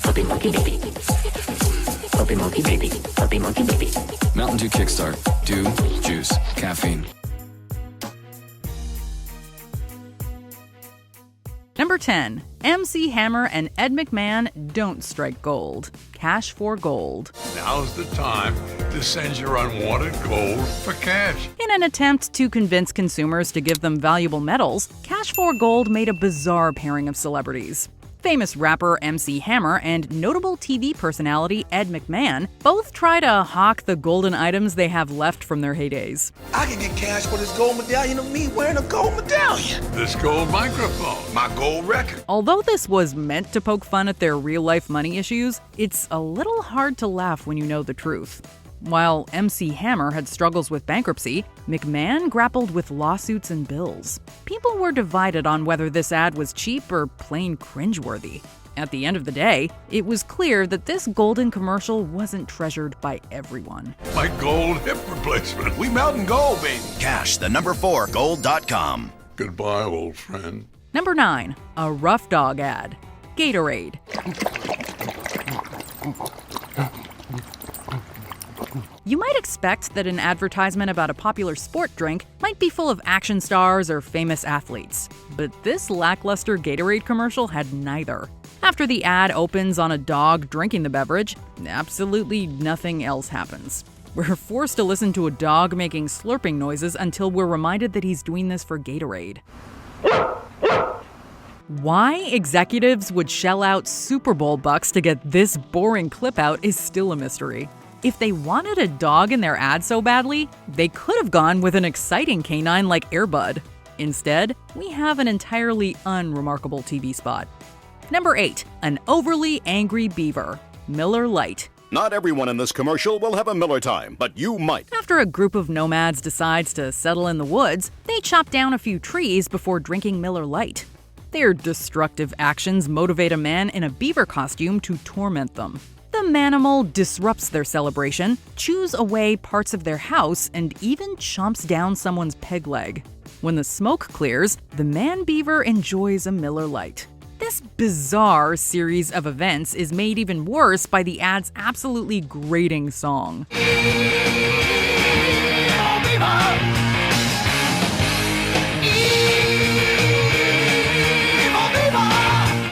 puppy monkey baby. Puppy monkey baby, puppy monkey baby. Mountain Dew Kickstart. Dew, juice, caffeine. Number 10. MC Hammer and Ed McMahon don't strike gold. Cash for gold. Now's the time to send your unwanted gold for cash. In an attempt to convince consumers to give them valuable metals, Cash for Gold made a bizarre pairing of celebrities. Famous rapper MC Hammer and notable TV personality Ed McMahon both try to hawk the golden items they have left from their heydays. I can get cash for this gold medallion of me wearing a gold medallion. This gold microphone. My gold record. Although this was meant to poke fun at their real-life money issues, it's a little hard to laugh when you know the truth. While MC Hammer had struggles with bankruptcy, McMahon grappled with lawsuits and bills. People were divided on whether this ad was cheap or plain cringeworthy. At the end of the day, it was clear that this golden commercial wasn't treasured by everyone. My gold hip replacement. We melting gold, baby. Cash, the number 4, gold.com. Goodbye, old friend. Number 9. A rough dog ad. Gatorade. You might expect that an advertisement about a popular sport drink might be full of action stars or famous athletes, but this lackluster Gatorade commercial had neither. After the ad opens on a dog drinking the beverage, absolutely nothing else happens. We're forced to listen to a dog making slurping noises until we're reminded that he's doing this for Gatorade. Why executives would shell out Super Bowl bucks to get this boring clip out is still a mystery. If they wanted a dog in their ad so badly, they could have gone with an exciting canine like Air Bud. Instead, we have an entirely unremarkable TV spot. Number 8. An overly angry beaver. Miller Lite. Not everyone in this commercial will have a Miller time, but you might. After a group of nomads decides to settle in the woods, they chop down a few trees before drinking Miller Lite. Their destructive actions motivate a man in a beaver costume to torment them. The manimal disrupts their celebration, chews away parts of their house, and even chomps down someone's peg leg. When the smoke clears, the man beaver enjoys a Miller Lite. This bizarre series of events is made even worse by the ad's absolutely grating song.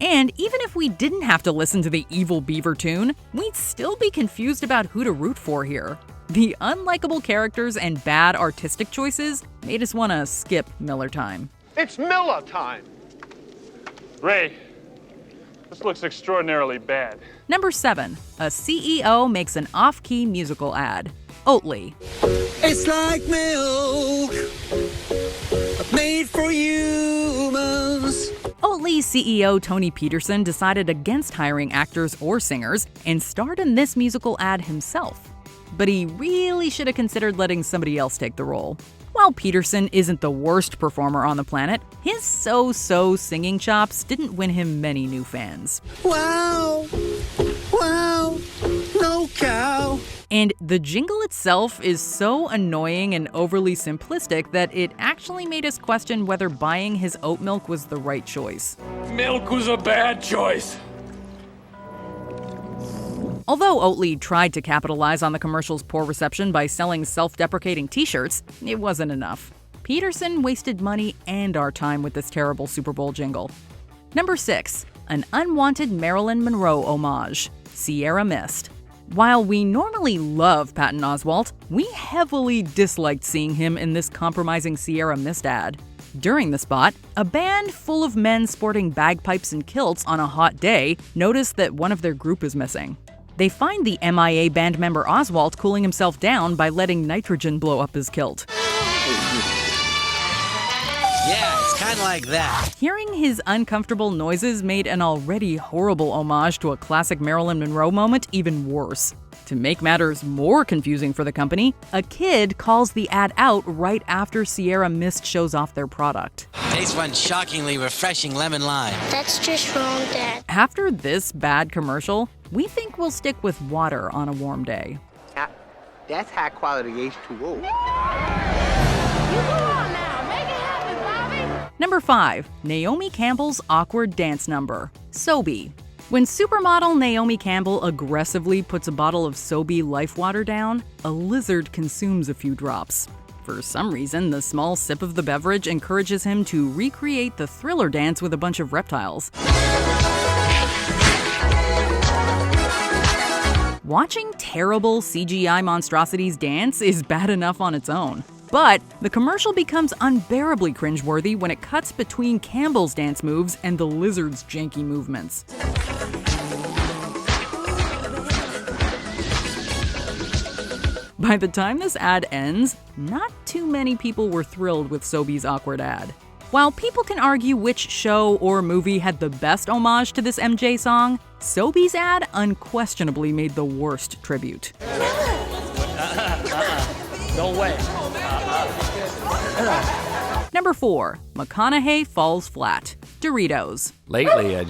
And even if we didn't have to listen to the Evil Beaver tune, we'd still be confused about who to root for here. The unlikable characters and bad artistic choices made us want to skip Miller time. It's Miller time! Ray, this looks extraordinarily bad. Number 7. A CEO makes an off-key musical ad. Oatly. It's like milk, made for humans. Oatly CEO Tony Peterson decided against hiring actors or singers and starred in this musical ad himself. But he really should have considered letting somebody else take the role. While Peterson isn't the worst performer on the planet, his so-so singing chops didn't win him many new fans. Wow, wow, no cow. And the jingle itself is so annoying and overly simplistic that it actually made us question whether buying his oat milk was the right choice. Milk was a bad choice. Although Oatly tried to capitalize on the commercial's poor reception by selling self-deprecating t-shirts, it wasn't enough. Peterson wasted money and our time with this terrible Super Bowl jingle. Number 6. An unwanted Marilyn Monroe homage. Sierra Mist. While we normally love Patton Oswalt, we heavily disliked seeing him in this compromising Sierra Mist ad. During the spot, a band full of men sporting bagpipes and kilts on a hot day noticed that one of their group is missing. They find the MIA band member Oswalt cooling himself down by letting nitrogen blow up his kilt. Yeah, it's kind of like that. Hearing his uncomfortable noises made an already horrible homage to a classic Marilyn Monroe moment even worse. To make matters more confusing for the company, a kid calls the ad out right after Sierra Mist shows off their product. Tastes one shockingly refreshing lemon lime. That's just wrong, Dad. After this bad commercial, we think we'll stick with water on a warm day. That's high quality H2O. Number 5. Naomi Campbell's awkward dance number. Sobe. When supermodel Naomi Campbell aggressively puts a bottle of Sobe Life Water down, a lizard consumes a few drops. For some reason, the small sip of the beverage encourages him to recreate the Thriller dance with a bunch of reptiles. Watching terrible CGI monstrosities dance is bad enough on its own. But the commercial becomes unbearably cringeworthy when it cuts between Campbell's dance moves and the lizard's janky movements. By the time this ad ends, not too many people were thrilled with Sobe's awkward ad. While people can argue which show or movie had the best homage to this MJ song, Sobe's ad unquestionably made the worst tribute. No way. Number 4. McConaughey falls flat. Doritos. Lately, I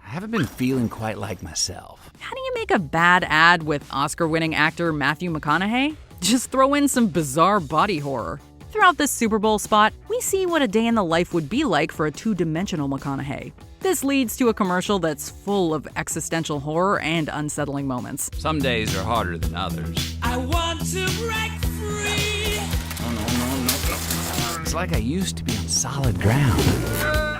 haven't been feeling quite like myself. How do you make a bad ad with Oscar-winning actor Matthew McConaughey? Just throw in some bizarre body horror. Throughout this Super Bowl spot, we see what a day in the life would be like for a two-dimensional McConaughey. This leads to a commercial that's full of existential horror and unsettling moments. Some days are harder than others. I want to break free. It's like I used to be on solid ground.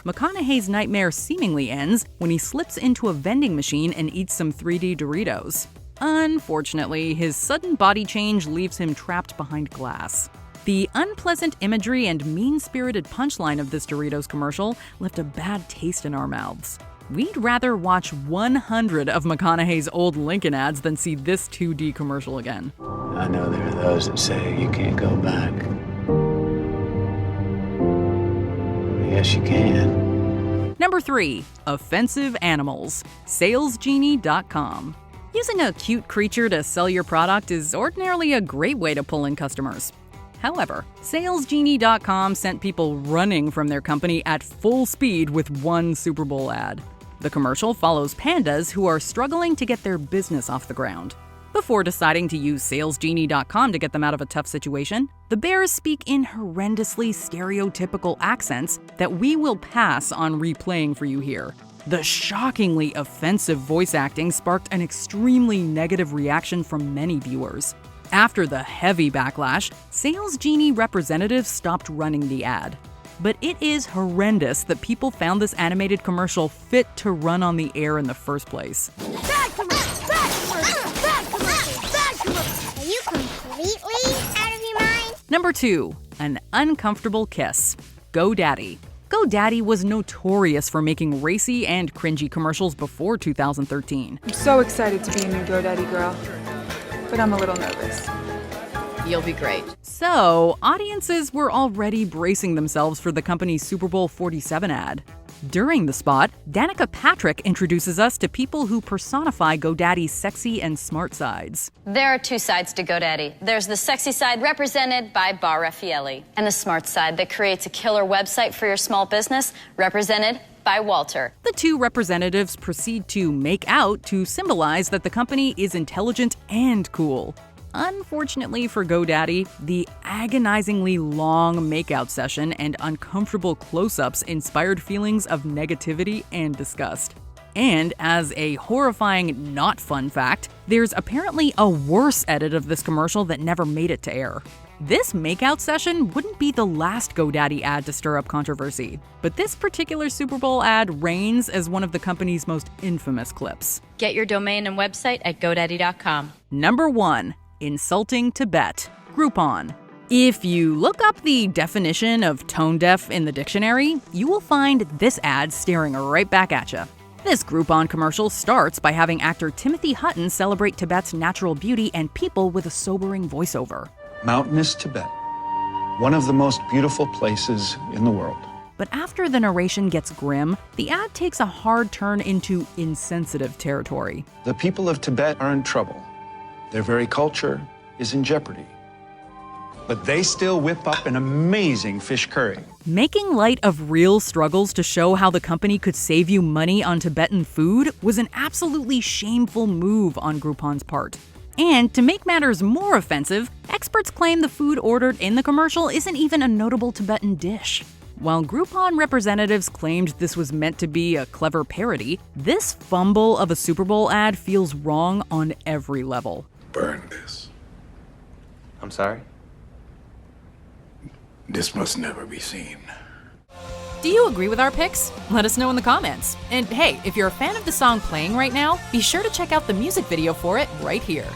McConaughey's nightmare seemingly ends when he slips into a vending machine and eats some 3D Doritos. Unfortunately, his sudden body change leaves him trapped behind glass. The unpleasant imagery and mean-spirited punchline of this Doritos commercial left a bad taste in our mouths. We'd rather watch 100 of McConaughey's old Lincoln ads than see this 2D commercial again. I know there are those that say you can't go back. Yes, you can. Number 3. Offensive animals. SalesGenie.com. Using a cute creature to sell your product is ordinarily a great way to pull in customers. However, SalesGenie.com sent people running from their company at full speed with one Super Bowl ad. The commercial follows pandas who are struggling to get their business off the ground. Before deciding to use SalesGenie.com to get them out of a tough situation, the bears speak in horrendously stereotypical accents that we will pass on replaying for you here. The shockingly offensive voice acting sparked an extremely negative reaction from many viewers. After the heavy backlash, Sales Genie representatives stopped running the ad. But it is horrendous that people found this animated commercial fit to run on the air in the first place. Bad commercial! Bad commercial! Bad commercial! Bad commercial! Are you completely out of your mind? Number 2. An uncomfortable kiss. GoDaddy. GoDaddy was notorious for making racy and cringy commercials before 2013. I'm so excited to be a new GoDaddy girl, but I'm a little nervous. You'll be great. So, audiences were already bracing themselves for the company's Super Bowl 47 ad. During the spot, Danica Patrick introduces us to people who personify GoDaddy's sexy and smart sides. There are two sides to GoDaddy. There's the sexy side represented by Bar Raffaelli, and the smart side that creates a killer website for your small business, represented by Walter. The two representatives proceed to make out to symbolize that the company is intelligent and cool. Unfortunately for GoDaddy, the agonizingly long makeout session and uncomfortable close-ups inspired feelings of negativity and disgust. And as a horrifying, not fun fact, there's apparently a worse edit of this commercial that never made it to air. This makeout session wouldn't be the last GoDaddy ad to stir up controversy, but this particular Super Bowl ad reigns as one of the company's most infamous clips. Get your domain and website at GoDaddy.com. Number 1. Insulting Tibet. Groupon. If you look up the definition of tone deaf in the dictionary, you will find this ad staring right back at you. This Groupon commercial starts by having actor Timothy Hutton celebrate Tibet's natural beauty and people with a sobering voiceover. Mountainous Tibet, one of the most beautiful places in the world. But after the narration gets grim, the ad takes a hard turn into insensitive territory. The people of Tibet are in trouble. Their very culture is in jeopardy. But they still whip up an amazing fish curry. Making light of real struggles to show how the company could save you money on Tibetan food was an absolutely shameful move on Groupon's part. And to make matters more offensive, experts claim the food ordered in the commercial isn't even a notable Tibetan dish. While Groupon representatives claimed this was meant to be a clever parody, this fumble of a Super Bowl ad feels wrong on every level. Burn this. I'm sorry? This must never be seen. Do you agree with our picks? Let us know in the comments. And hey, if you're a fan of the song playing right now, be sure to check out the music video for it right here.